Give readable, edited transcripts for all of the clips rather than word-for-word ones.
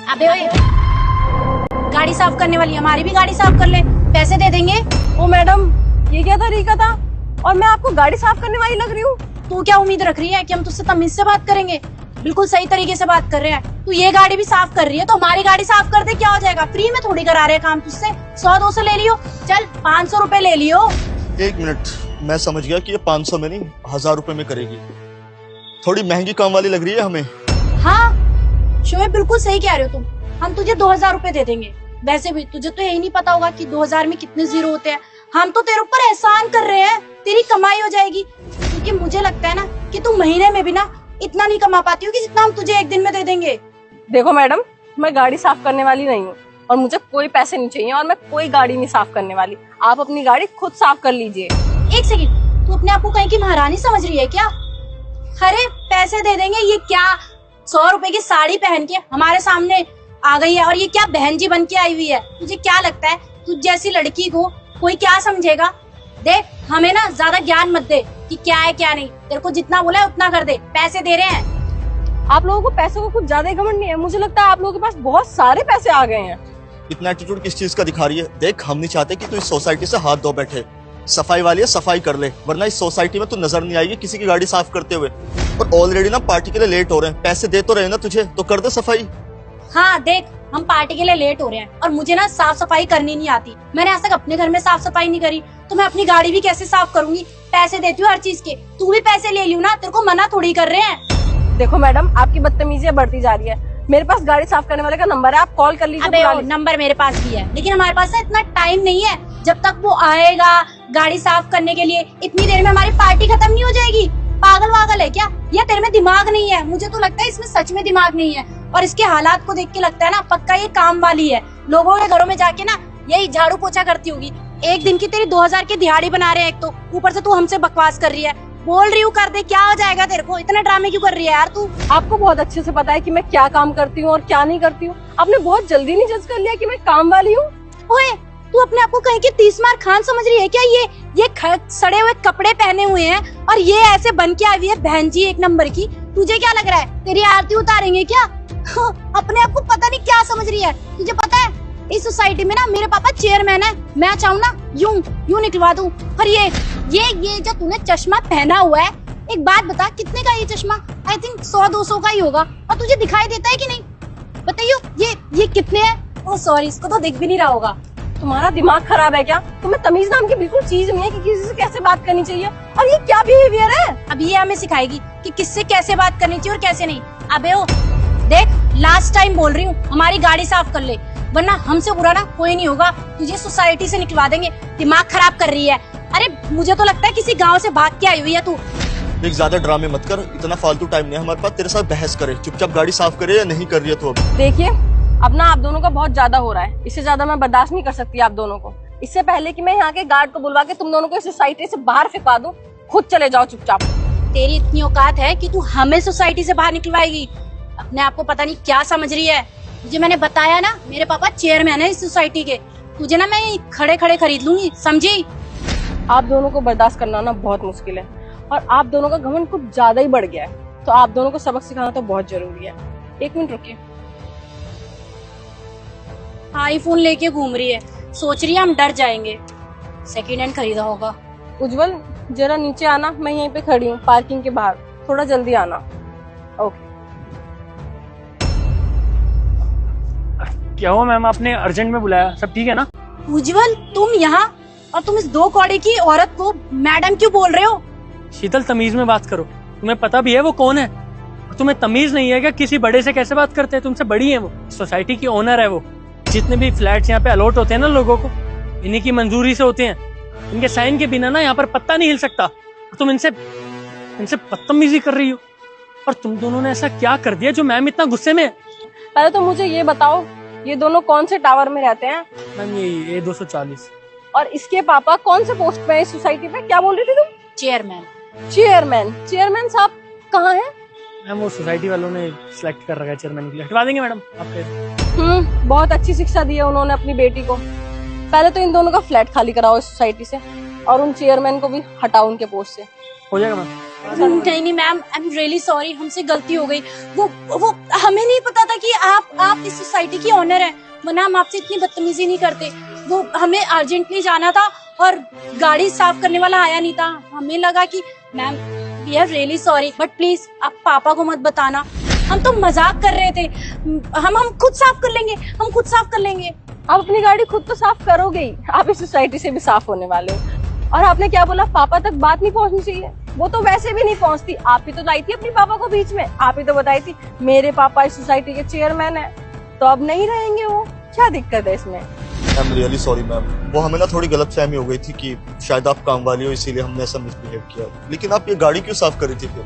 अबे ओए, गाड़ी साफ करने वाली, हमारी भी गाड़ी साफ कर ले, पैसे दे देंगे। ओ मैडम, ये क्या तरीका था? और मैं आपको गाड़ी साफ करने वाली लग रही हूँ? तू क्या उम्मीद रख रही है कि हम तुझसे तमीज से बात करेंगे? बिल्कुल सही तरीके से बात कर रहे हैं। तू ये गाड़ी भी साफ कर रही है तो हमारी गाड़ी साफ कर दे, क्या हो जाएगा? फ्री में थोड़ी करा रहे हैं काम तुझसे। 100-200 ले लियो, चल 500 रुपए ले लियो। 1 मिनट, मैं समझ गया कि ये 500 में नहीं 1000 रुपए में करेगी। थोड़ी महंगी काम वाली लग रही है हमें। हाँ शोएब, बिल्कुल सही कह रहे हो तुम। हम तुझे 2000 रुपए दे देंगे। वैसे भी तुझे तो यही नहीं पता होगा कि 2000 में कितने जीरो होते हैं। हम तो तेरे ऊपर एहसान कर रहे हैं, तेरी कमाई हो जाएगी। क्योंकि मुझे लगता है ना कि तू महीने में भी ना इतना नहीं कमा पाती हो कि जितना हम तुझे एक दिन में दे देंगे। देखो मैडम, मैं गाड़ी साफ करने वाली नहीं हूँ और मुझे कोई पैसे नहीं चाहिए और मैं कोई गाड़ी नहीं साफ करने वाली। आप अपनी गाड़ी खुद साफ कर लीजिए। एक सेकंड, तू अपने आप को कहीं की महारानी समझ रही है क्या? अरे पैसे दे देंगे, ये क्या 100 रुपए की साड़ी पहन के हमारे सामने आ गई है और ये क्या बहन जी बन के आई हुई है? तुझे क्या लगता है तुझ जैसी लड़की को कोई क्या समझेगा? देख, हमें ना ज्यादा ज्ञान मत दे कि क्या है क्या नहीं। तेरे को जितना बोला है उतना कर दे, पैसे दे रहे हैं। आप लोगों को पैसों का कुछ ज्यादा ही घमंड नहीं है? मुझे लगता है आप लोगों के पास बहुत सारे पैसे आ गए हैं। इतना एटीट्यूड किस चीज का दिखा रही है? देख, हम नहीं चाहते कि तू इस सोसाइटी से हाथ धो बैठे। सफाई वाली है, सफाई कर ले, वरना इस सोसाइटी में तू नजर नहीं आएगी किसी की गाड़ी साफ करते हुए। और ऑलरेडी ना पार्टी के लिए लेट हो रहे हैं, पैसे दे तो रहे ना तुझे, तो कर दे सफाई। हाँ देख, हम पार्टी के लिए लेट हो रहे हैं और मुझे ना साफ सफाई करनी नहीं आती। मैंने आज तक अपने घर में साफ सफाई नहीं करी, तो मैं अपनी गाड़ी भी कैसे साफ करूंगी? पैसे देती हूँ हर चीज के, तू भी पैसे ले लियो ना, तेरे को मना थोड़ी कर रहे हैं। देखो मैडम, आपकी बदतमीजी बढ़ती जा रही है। मेरे पास गाड़ी साफ करने वाले का नंबर है, आप कॉल कर लीजिए। अबे नंबर मेरे पास भी है, लेकिन हमारे पास ना इतना टाइम नहीं है। जब तक वो आएगा गाड़ी साफ करने के लिए, इतनी देर में हमारी पार्टी खत्म नहीं हो जाएगी। पागल वागल है क्या? या तेरे में दिमाग नहीं है? मुझे तो लगता है इसमें सच में दिमाग नहीं है और इसके हालात को देख के लगता है ना पक्का ये काम वाली है। लोगों के घरों में जाके ना यही झाड़ू पोछा करती होगी। एक दिन की तेरी 2000 की दिहाड़ी बना रहे हैं, एक तो ऊपर से तू हमसे बकवास कर रही है। बोल रही हूँ कर दे, क्या हो जाएगा तेरे को? इतना ड्रामे क्यों कर रही है यार तू? आपको बहुत अच्छे से पता है कि मैं क्या काम करती हूँ और क्या नहीं करती हूँ। आपने बहुत जल्दी नहीं जज कर लिया कि मैं काम वाली हूँ। ओए, तू अपने आप को कहीं की 30 मार खान समझ रही है क्या? ये सड़े हुए कपड़े पहने हुए हैं और ये ऐसे बन के आई हुई है बहन जी एक नंबर की। तुझे क्या लग रहा है तेरी आरती उतारेंगे क्या? अपने आप को पता नहीं क्या समझ रही है। तुझे पता है इस सोसाइटी में ना मेरे पापा चेयरमैन है, मैं चाहूँ ना यूं निकलवा दूं। और ये जो तूने चश्मा पहना हुआ है, एक बात बता, कितने का ये चश्मा? आई थिंक 100-200 का ही होगा। और तुझे दिखाई देता है कि नहीं? बताइयो, ये कितने है? ओह सॉरी, इसको तो दिख भी नहीं रहा होगा। तुम्हारा दिमाग खराब है क्या? तुम्हें तमीज नाम की बिल्कुल चीज नहीं है कि किसी से कैसे बात करनी चाहिए। और ये क्या बिहेवियर है? अब ये हमें सिखाएगी कि किससे कैसे बात करनी चाहिए और कैसे नहीं। अबे ओ देख, लास्ट टाइम बोल रही हूँ, हमारी गाड़ी साफ कर ले, वरना हमसे बुरा ना कोई नहीं होगा। तुझे सोसाइटी से निकलवा देंगे। दिमाग खराब कर रही है। अरे मुझे तो लगता है किसी गाँव से भाग के आई हुई है तू। देख, ज्यादा ड्रामे मत कर, इतना फालतू टाइम नहीं है हमारे पास तेरे साथ बहस करे। चुपचाप गाड़ी साफ करे या नहीं कर रही है तो अब देखिए, अब ना आप दोनों का बहुत ज्यादा हो रहा है। इससे ज्यादा मैं बर्दाश्त नहीं कर सकती आप दोनों को। इससे पहले कि मैं यहाँ के गार्ड को बुलवा के तुम दोनों को इस सोसाइटी से बाहर फेंका दूं, खुद चले जाओ चुपचाप। तेरी इतनी औकात है कि तू हमें सोसाइटी से बाहर निकलवाएगी? अपने आप को पता नहीं क्या समझ रही है। तुझे मैंने बताया ना, मेरे पापा चेयरमैन है इस सोसाइटी के। तुझे ना मैं खड़े खड़े खरीद लूंगी, समझी? आप दोनों को बर्दाश्त करना ना बहुत मुश्किल है और आप दोनों का घमंड कुछ ज्यादा ही बढ़ गया है। तो आप दोनों को सबक सिखाना तो बहुत जरूरी है। 1 मिनट रुकिए। आईफोन लेके घूम रही है, सोच रही है हम डर जाएंगे। सेकंड हैंड खरीदा होगा। उज्जवल, जरा नीचे आना, मैं यहीं पे खड़ी हूँ पार्किंग के बाहर, थोड़ा जल्दी आना। ओके। क्या हुआ मैम, आपने अर्जेंट में बुलाया? सब ठीक है ना? उज्जवल, तुम यहाँ और तुम इस 2 कौड़ी की औरत को मैडम क्यों बोल रहे हो? शीतल, तमीज में बात करो। तुम्हें पता भी है वो कौन है? तुम्हें तमीज नहीं है क्या? किसी बड़े से कैसे बात करते हैं? तुमसे बड़ी है वो, सोसाइटी की ओनर है वो। जितने भी फ्लैट्स यहाँ पे अलॉट होते हैं ना लोगों को, इन्हीं की मंजूरी से होते हैं। इनके साइन के बिना ना यहाँ पर पत्ता नहीं हिल सकता। तुम इनसे बदतमीजी कर रही हो। और तुम दोनों ने ऐसा क्या कर दिया जो मैम इतना गुस्से में है? पहले तो मुझे ये बताओ, ये दोनों कौन से टावर में रहते हैं? मैम ये 240। और इसके पापा कौन से पोस्ट पे है इस सोसाइटी पे? क्या बोल रही थी तुम? चेयरमैन। चेयरमैन साहब कहाँ हैं? मैम वो सोसाइटी वालों ने सिलेक्ट कर रखा है चेयरमैन के लिए। हटवा देंगे मैडम आपके। बहुत अच्छी शिक्षा दी है उन्होंने अपनी बेटी को। पहले तो इन दोनों का फ्लैट खाली कराओ इस सोसाइटी से और उन चेयरमैन को भी हटाओ उनके पोस्ट से। हो जाएगा मैम। नहीं ma'am, I am really sorry, हमसे गलती हो गई। वो हमें नहीं पता था कि आप इस सोसाइटी की ओनर हैं, वरना हम आपसे इतनी बदतमीजी नहीं करते। वो हमें अर्जेंटली जाना था और गाड़ी साफ करने वाला आया नहीं था, हमें लगा कि ma'am we are really sorry, but please आप पापा को मत बताना, हम तो मजाक कर रहे थे। हम खुद साफ कर लेंगे, हम खुद साफ कर लेंगे। आप अपनी गाड़ी खुद तो साफ करोगे ही, आप इस सोसाइटी से भी साफ होने वाले हो। और आपने क्या बोला, पापा तक बात नहीं पहुंचनी चाहिए, वो तो वैसे भी नहीं पहुंचती। आप ही तो लाई थी अपने पापा को बीच में, आप ही तो बताई थी मेरे पापा इस सोसाइटी के चेयरमैन है, तो अब नहीं रहेंगे वो, क्या दिक्कत है इसमें? I am really sorry ma'am, वो हमें ना थोड़ी गलतफहमी हो गई थी कि शायद आप काम वाली हो, इसीलिए हमने ऐसा मिसबिहेव किया। लेकिन आप ये गाड़ी क्यों साफ करी थी फिर?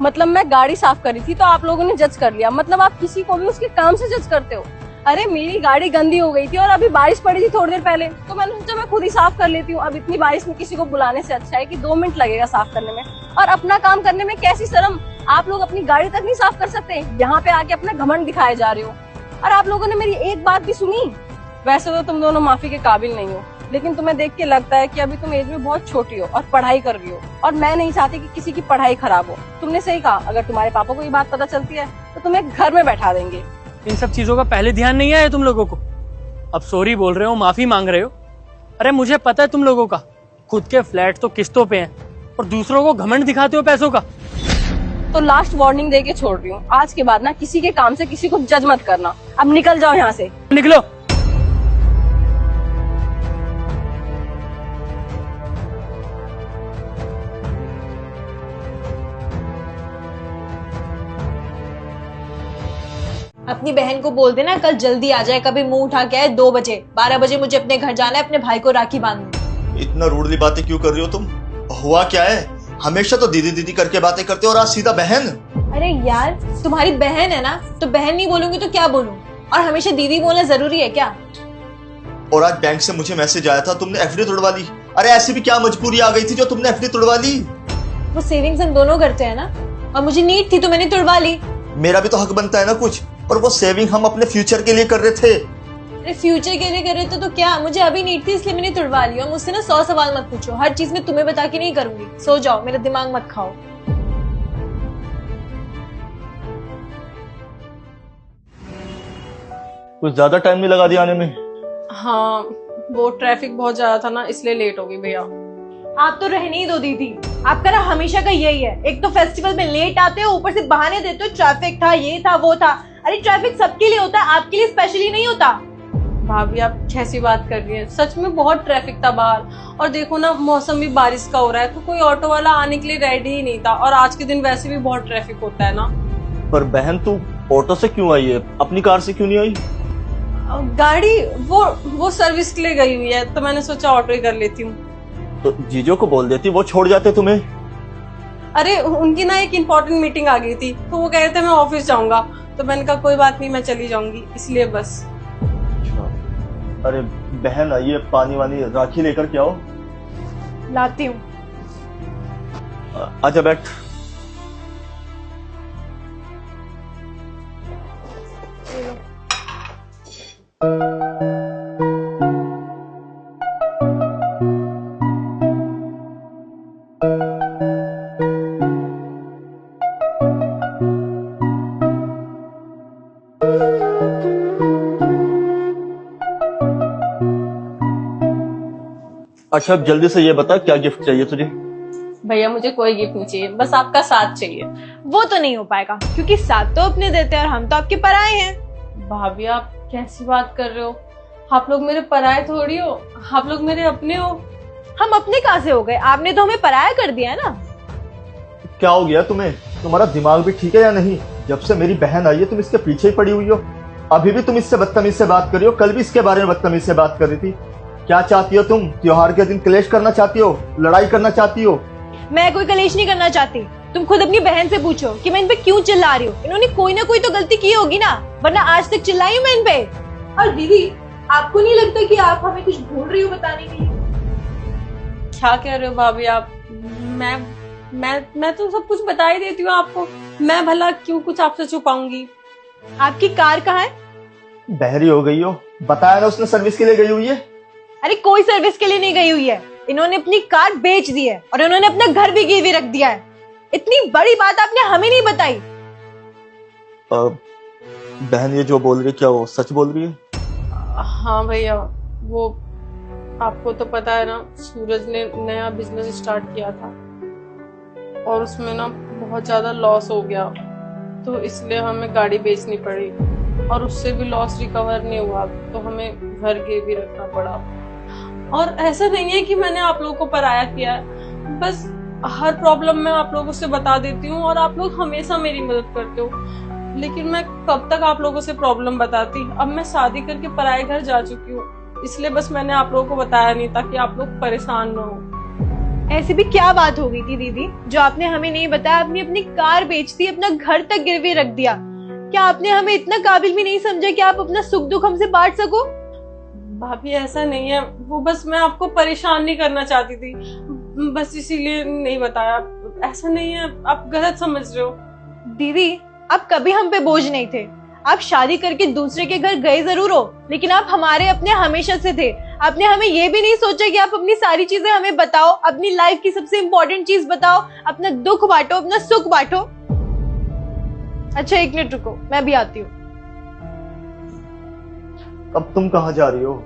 मतलब मैं गाड़ी साफ करी थी तो आप लोगों ने जज कर लिया? मतलब आप किसी को भी उसके काम से जज करते हो? अरे मेरी गाड़ी गंदी हो गई थी और अभी बारिश पड़ी थी थोड़ी देर पहले, तो मैंने सोचा मैं खुद ही साफ कर लेती हूँ। अब इतनी बारिश में किसी को बुलाने से अच्छा है कि 2 मिनट लगेगा साफ करने में, और अपना काम करने में कैसी शर्म। आप लोग अपनी गाड़ी तक नहीं साफ कर सकते, यहाँ पे आके अपना घमंड दिखाए जा रहे हो। और आप लोगों ने मेरी एक बात भी सुनी? वैसे तो तुम दोनों माफी के काबिल नहीं हो, लेकिन तुम्हें देख के लगता है कि अभी तुम एज में बहुत छोटी हो और पढ़ाई कर रही हो, और मैं नहीं चाहती कि किसी की पढ़ाई खराब हो। तुमने सही कहा, अगर तुम्हारे पापा को ये बात पता चलती है तो तुम्हें घर में बैठा देंगे। इन सब चीजों का पहले ध्यान नहीं आया तुम लोगों को? अब सॉरी बोल रहे हो, माफी मांग रहे हो? अरे मुझे पता है तुम लोगों का, खुद के फ्लैट तो किस्तों पे हैं और दूसरों को घमंड दिखाते हो पैसों का। तो लास्ट वार्निंग दे के छोड़ रही हूँ, आज के बाद ना किसी के काम से किसी को जज मत करना। अब निकल जाओ यहाँ से। निकलो। अपनी बहन को बोल देना कल जल्दी आ जाए, कभी मुंह उठा के आए 2 बजे, 12 बजे मुझे अपने घर जाना है, अपने भाई को राखी बांधनी। इतना रूडली बातें क्यों कर रही हो तुम? हुआ क्या है? हमेशा तो दीदी दीदी करके बातें करते हो और आज सीधा बहन। अरे यार तुम्हारी बहन है ना, तो बहन नहीं बोलूंगी तो क्या बोलूं? और हमेशा दीदी बोलना जरूरी है क्या? और आज बैंक से मुझे मैसेज आया था तुमने एफडी तोड़वा ली। अरे ऐसी भी क्या मजबूरी आ गई थी जो तुमने एफडी तोड़वा ली? वो सेविंग्स हम दोनों करते हैं ना, और मुझे नीड थी तो मैंने तोड़वा ली। मेरा भी तो हक बनता है ना कुछ, और वो सेविंग हम अपने फ्यूचर के लिए कर रहे थे। अरे फ्यूचर के लिए कर रहे थे तो क्या, मुझे अभी नीड थी इसलिए मैंने तोड़वा ली। और मुझसे ना 100 सवाल मत पूछो, हर चीज में तुम्हें बता के नहीं करूंगी। सो जाओ, मेरा दिमाग मत खाओ। कुछ ज्यादा टाइम नहीं लगा दिया आने में? हाँ, वो ट्रैफिक बहुत ज्यादा था ना, इसलिए लेट हो गई भैया। आप तो रहने ही दो दीदी, आपका ना हमेशा का यही है। एक तो फेस्टिवल में लेट आते हो, ऊपर से बहाने देते हो, ट्रैफिक था, ये था, वो था। अरे ट्रैफिक सबके लिए होता है, आपके लिए स्पेशली नहीं होता। भाभी आप कैसी बात कर रही हैं? सच में बहुत ट्रैफिक था बाहर, और देखो ना मौसम भी बारिश का हो रहा है, तो कोई ऑटो वाला आने के लिए रेडी ही नहीं था। और आज के दिन वैसे भी बहुत ट्रैफिक होता है ना। पर बहन तू ऑटो से क्यों आई है, अपनी कार से क्यों नहीं आई? गाड़ी वो सर्विस के लिए गई हुई है, तो मैंने सोचा ऑटो ही कर लेती हूँ। तो जीजो को बोल देती, वो छोड़ जाते तुम्हें। अरे उनकी ना एक इम्पोर्टेंट मीटिंग आ गई थी, तो वो कह रहे थे मैं ऑफिस जाऊंगा, तो मैंने कहा कोई बात नहीं, मैं चली जाऊंगी, इसलिए बस। अच्छा, अरे बहन आइए, पानी वानी राखी लेकर के आओ। लाती हूँ। आजा बैठ। अच्छा अब जल्दी से ये बता, क्या गिफ्ट चाहिए तुझे? भैया मुझे कोई गिफ्ट नहीं चाहिए, बस आपका साथ चाहिए। वो तो नहीं हो पाएगा, क्योंकि साथ तो अपने देते हैं और हम तो आपके पराए हैं। भाभी आप कैसी बात कर रहे हो? आप लोग मेरे पराये थोड़ी हो, आप लोग मेरे अपने हो। हम अपने कहाँ से हो गए? आपने तो हमें पराया कर दिया ना। क्या हो गया तुम्हें? तुम्हारा दिमाग भी ठीक है या नहीं? जब से मेरी बहन आई है तुम इसके पीछे ही पड़ी हुई हो। अभी भी तुम इससे बदतमीज से बात कर रही हो, कल भी इसके बारे में बदतमीज से बात कर रही थी। क्या चाहती हो तुम? त्योहार के दिन क्लेश करना चाहती हो, लड़ाई करना चाहती हो? मैं कोई कलेश नहीं करना चाहती। तुम खुद अपनी बहन से पूछो कि मैं इन पे क्यों चिल्ला रही हूँ। इन्होंने कोई ना कोई तो गलती की होगी ना, वरना आज तक चिल्लाई हूँ मैं इन पे। और दीदी आपको नहीं लगता कि आप हमें कुछ भूल रही हो बताने के लिए? क्या कह रहे हो भाभी आप? मैं तो सब कुछ बता ही देती हूँ आपको। मैं भला क्यों कुछ आपसे छुपाऊंगी? आपकी कार कहाँ है? बहरी हो गई हो, बताया ना उसने सर्विस के लिए गई हुई है। अरे कोई सर्विस के लिए नहीं गई हुई है, इन्होंने अपनी कार बेच दी है और इन्होंने अपना घर भी गिरवी रख दिया है। इतनी बड़ी बात आपने हमें नहीं बताई। बहन ये जो बोल रही है क्या वो सच बोल रही है? हाँ भैया, वो आपको तो पता है ना, सूरज ने नया बिजनेस स्टार्ट किया था और उसमें ना बहुत ज्यादा लॉस हो गया, तो इसलिए हमें गाड़ी बेचनी पड़ी और उससे भी लॉस रिकवर नहीं हुआ, तो हमें घर गिरवी रखना पड़ा। और ऐसा नहीं है कि मैंने आप लोगों को पराया किया है, बस हर प्रॉब्लम में आप लोगों से बता देती हूँ और आप लोग हमेशा मेरी मदद करते हो, लेकिन मैं कब तक आप लोगों से प्रॉब्लम बताती। अब मैं शादी करके पराए घर जा चुकी हूँ, इसलिए बस मैंने आप लोगों को बताया नहीं ताकि आप लोग परेशान ना हो। ऐसी भी क्या बात हो गई थी दीदी जो आपने हमें नहीं बताया? आपने अपनी कार बेच दी, अपना घर तक गिरवी रख दिया। क्या आपने हमें इतना काबिल भी नहीं समझा कि आप अपना सुख दुख हमसे बांट सको? भाभी ऐसा नहीं है, वो बस मैं आपको परेशान नहीं करना चाहती थी, बस इसीलिए नहीं बताया। ऐसा नहीं है, आप गलत समझ रहे हो। दीदी आप कभी हम पे बोझ नहीं थे। आप शादी करके दूसरे के घर गए जरूर हो, लेकिन आप हमारे अपने हमेशा से थे। आपने हमें ये भी नहीं सोचा कि आप अपनी सारी चीजें हमें बताओ, अपनी लाइफ की सबसे इम्पोर्टेंट चीज बताओ, अपना दुख बांटो, अपना सुख बांटो। अच्छा 1 मिनट रुको, मैं भी आती हूँ। अब तुम कहाँ जा रही हो?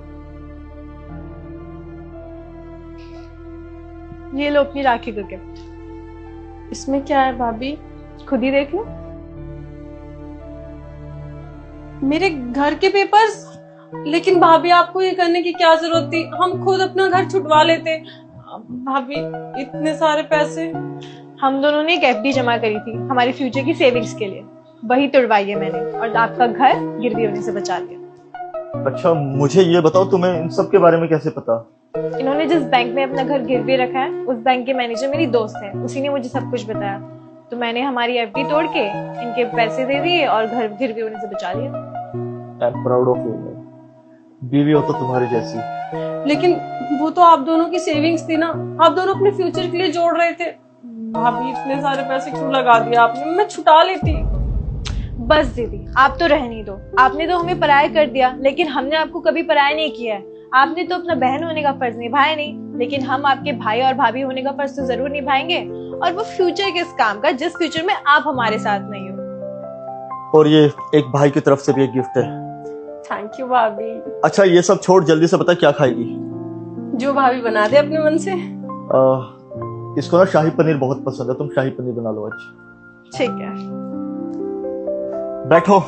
ये लो अपनी राखी का गिफ्ट, इसमें क्या है भाभी? खुद ही देख लो। मेरे घर के पेपर्स? लेकिन भाभी आपको ये करने की क्या जरूरत थी, हम खुद अपना घर छुटवा लेते। भाभी इतने सारे पैसे? हम दोनों ने एक एफडी जमा करी थी हमारी फ्यूचर की सेविंग्स के लिए, वही तुड़वाई है मैंने और आपका घर गिरवी होने से बचा लिया। अच्छा मुझे ये बताओ, तुम्हें इन सब के बारे में कैसे पता? इन्होंने जिस बैंक में अपना घर गिरवी रखा है उस बैंक के मैनेजर मेरी दोस्त है, उसी ने मुझे सब कुछ बताया, तो मैंने हमारी एफडी तोड़ के इनके पैसे दे दिए और घर गिरवी होने से बचा लिया। I am proud of you. बीवी हो तो तुम्हारी जैसी। लेकिन वो तो आप दोनों की सेविंग्स थी ना, आप दोनों अपने फ्यूचर के लिए जोड़ रहे थे। भाभी इतने सारे पैसे क्यों लगा दिया आपने, मैं छुटा लेती। बस दीदी आप तो रहने दो, आपने तो हमें पराया कर दिया, लेकिन हमने आपको कभी पराया नहीं किया है। आपने तो अपना बहन होने का फर्ज निभाया नहीं, लेकिन हम आपके भाई और भाभी होने का फर्ज तो जरूर निभाएंगे। और वो फ्यूचर किस काम का जिस फ्यूचर में आप हमारे साथ नहीं हो। और ये एक भाई की तरफ से भी एक गिफ्ट है। थैंक यू भाभी। अच्छा ये सब छोड़, जल्दी से बता क्या खाएगी? जो भाभी बना दे अपने मन से। इसको ना शाही पनीर बहुत पसंद है, तुम शाही पनीर बना लो आज। ठीक है। बैठो।